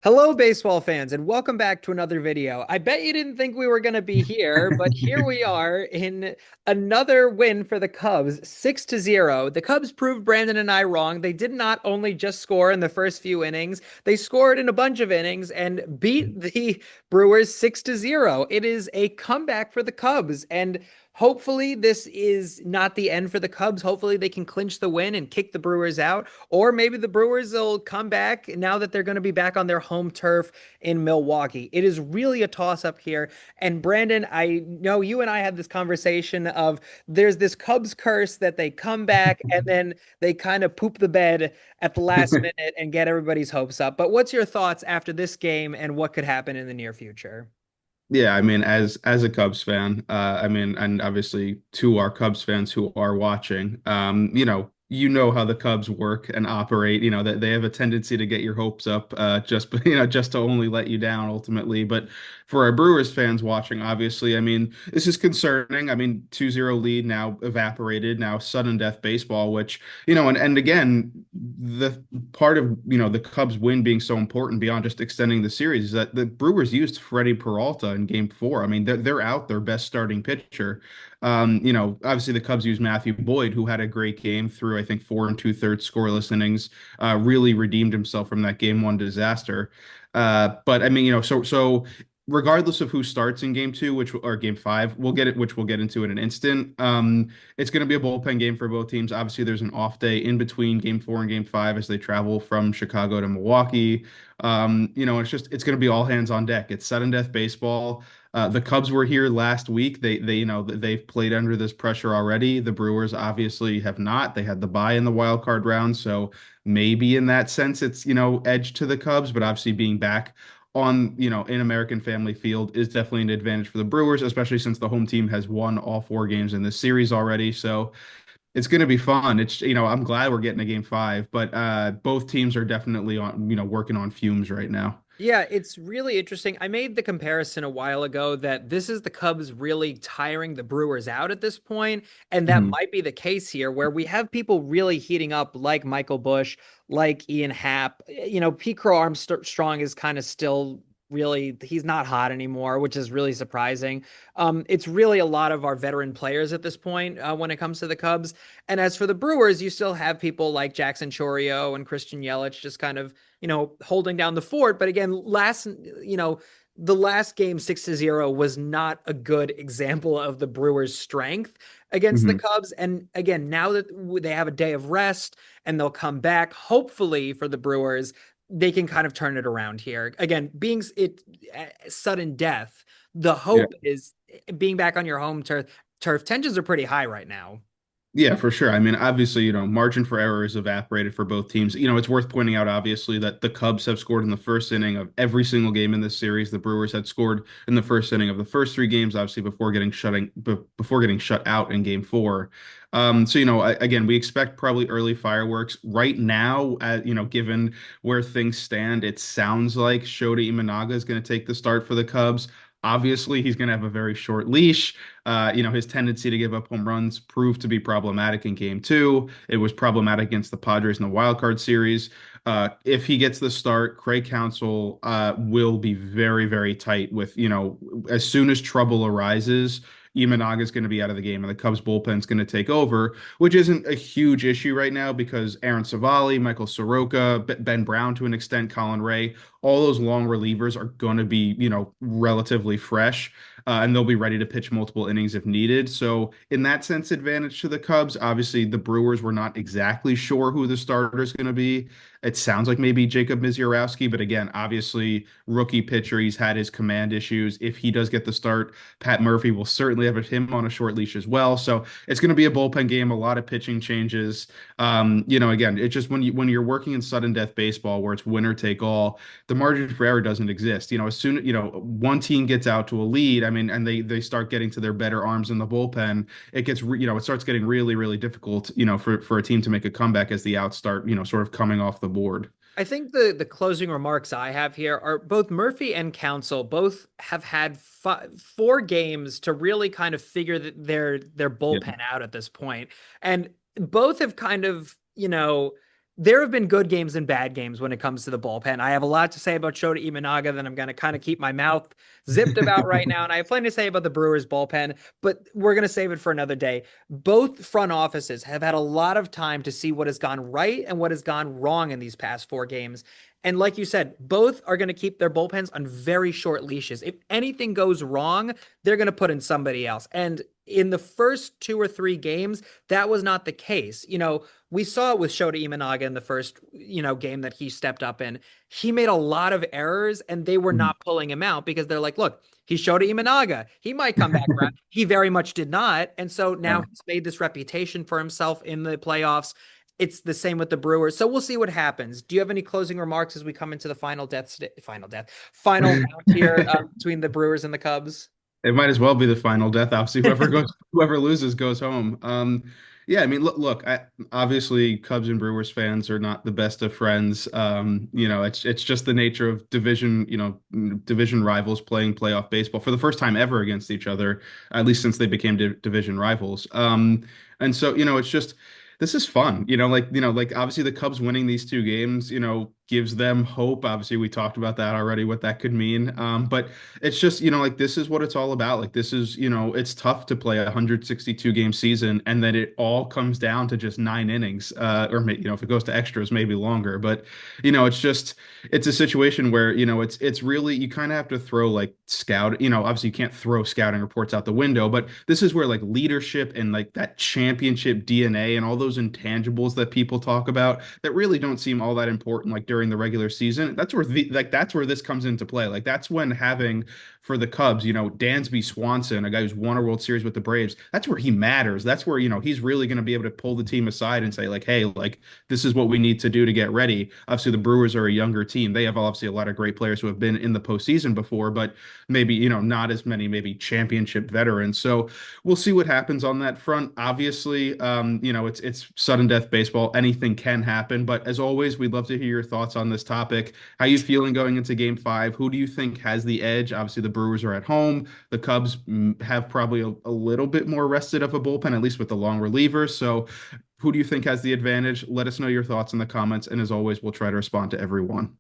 Hello, baseball fans, and welcome back to another video. I bet you didn't think we were going to be here, but here we are in another win for the Cubs, 6-0. The Cubs proved Brandon and I wrong. They did not only just score in the first few innings, they scored in a bunch of innings and beat the Brewers 6-0. It is a comeback for the Cubs, and hopefully this is not the end for the Cubs. Hopefully they can clinch the win and kick the Brewers out. Or maybe the Brewers will come back now that they're going to be back on their home turf in Milwaukee. It is really a toss up here. And Brandon, I know you and I had this conversation of there's this Cubs curse that they come back and then they kind of poop the bed at the last minute and get everybody's hopes up. But what's your thoughts after this game and what could happen in the near future? Yeah, I mean, as a Cubs fan, I mean, and obviously to our Cubs fans who are watching, you know how the Cubs work and operate. You know that they have a tendency to get your hopes up, just just to only let you down ultimately. But for our Brewers fans watching, obviously, I mean, this is concerning. I mean, 2-0 lead now evaporated, now sudden death baseball, which and again, the part of the Cubs win being so important beyond just extending the series is that the Brewers used Freddie Peralta in Game 4. I mean, they're out their best starting pitcher. Obviously the Cubs used Matthew Boyd, who had a great game through I think 4 2/3 scoreless innings, really redeemed himself from that Game 1 disaster. But I mean, so regardless of who starts in Game 2, which or Game 5, which we'll get into in an instant. It's going to be a bullpen game for both teams. Obviously, there's an off day in between Game 4 and Game 5 as they travel from Chicago to Milwaukee. It's going to be all hands on deck. It's sudden death baseball. The Cubs were here last week. They've played under this pressure already. The Brewers obviously have not. They had the bye in the wild card round, so maybe in that sense it's edge to the Cubs, but obviously being back on in American Family Field is definitely an advantage for the Brewers, especially since the home team has won all 4 games in this series already. So it's going to be fun. It's I'm glad we're getting a Game 5, but both teams are definitely on working on fumes right now. Yeah, it's really interesting. I made the comparison a while ago that this is the Cubs really tiring the Brewers out at this point, and that Mhm. might be the case here, where we have people really heating up, like Michael Bush, like Ian Happ. Pete Crow Armstrong is kind of still really he's not hot anymore, which is really surprising. It's really a lot of our veteran players at this point when it comes to the Cubs. And as for the Brewers, you still have people like Jackson Chorio and Christian Yelich just kind of holding down the fort. But again, the last game 6-0 was not a good example of the Brewers' strength against the Mhm. Cubs. And again, now that they have a day of rest and they'll come back, hopefully for the Brewers, they can kind of turn it around here. Again, being it sudden death, the Yeah. hope is being back on your home turf. Tensions are pretty high right now. Yeah, for sure. I mean, obviously, margin for error is evaporated for both teams. It's worth pointing out, obviously, that the Cubs have scored in the first inning of every single game in this series. The Brewers had scored in the first inning of the first 3 games, obviously, before getting shut out in Game 4. So, again, we expect probably early fireworks right now. Given where things stand, it sounds like Shota Imanaga is going to take the start for the Cubs. Obviously, he's going to have a very short leash. His tendency to give up home runs proved to be problematic in Game 2. It was problematic against the Padres in the wild card series. If he gets the start, Craig Counsell will be very, very tight with, as soon as trouble arises, Imanaga is going to be out of the game and the Cubs bullpen is going to take over, which isn't a huge issue right now because Aaron Savali, Michael Soroka, Ben Brown to an extent, Colin Ray, all those long relievers are going to be, relatively fresh, and they'll be ready to pitch multiple innings if needed. So, in that sense, advantage to the Cubs. Obviously, the Brewers were not exactly sure who the starter is going to be. It sounds like maybe Jacob Misiorowski, but again, obviously, rookie pitcher. He's had his command issues. If he does get the start, Pat Murphy will certainly have him on a short leash as well. So, it's going to be a bullpen game, a lot of pitching changes. Again, it's just when you're working in sudden death baseball where it's winner take all, the margin for error doesn't exist. As soon one team gets out to a lead, I mean, and they start getting to their better arms in the bullpen, it starts getting really really difficult, for a team to make a comeback as the outs start, sort of coming off the board. I think the closing remarks I have here are both Murphy and Council both have had 4 games to really kind of figure their Yeah. bullpen out at this point, and both have kind of there have been good games and bad games when it comes to the bullpen. I have a lot to say about Shota Imanaga that I'm going to kind of keep my mouth zipped about right now. And I have plenty to say about the Brewers bullpen, but we're going to save it for another day. Both front offices have had a lot of time to see what has gone right and what has gone wrong in these past 4 games. And like you said, both are going to keep their bullpens on very short leashes. If anything goes wrong, they're going to put in somebody else. And in the first 2 or 3 games, that was not the case. We saw it with Shota Imanaga in the first, game that he stepped up in. He made a lot of errors and they were not pulling him out because they're like, look, he's Shota Imanaga. He might come back around. He very much did not. And so now Yeah. he's made this reputation for himself in the playoffs. It's the same with the Brewers. So we'll see what happens. Do you have any closing remarks as we come into the final round here between the Brewers and the Cubs? It might as well be the final death. Obviously, whoever loses goes home. Yeah, I mean, look. Obviously, Cubs and Brewers fans are not the best of friends. It's just the nature of division, division rivals playing playoff baseball for the first time ever against each other, at least since they became division rivals. And so, it's just this is fun. Like obviously the Cubs winning these 2 games, gives them hope. Obviously, we talked about that already, what that could mean. But it's just, like this is what it's all about. Like this is, it's tough to play a 162 game season and then it all comes down to just 9 innings. If it goes to extras, maybe longer. But, it's a situation where, it's really, you kind of have to throw like obviously you can't throw scouting reports out the window, but this is where like leadership and like that championship DNA and all those intangibles that people talk about that really don't seem all that important, like during the regular season. That's where this comes into play. Like that's when having for the Cubs, Dansby Swanson, a guy who's won a World Series with the Braves, that's where he matters. That's where, he's really going to be able to pull the team aside and say, like, hey, like, this is what we need to do to get ready. Obviously, the Brewers are a younger team. They have obviously a lot of great players who have been in the postseason before, but maybe, not as many, maybe championship veterans. So we'll see what happens on that front. Obviously, it's sudden death baseball. Anything can happen. But as always, we'd love to hear your thoughts on this topic. How you feeling going into Game 5? Who do you think has the edge? Obviously, the Brewers are at home. The Cubs have probably a little bit more rested of a bullpen, at least with the long relievers. So who do you think has the advantage? Let us know your thoughts in the comments. And as always, we'll try to respond to everyone.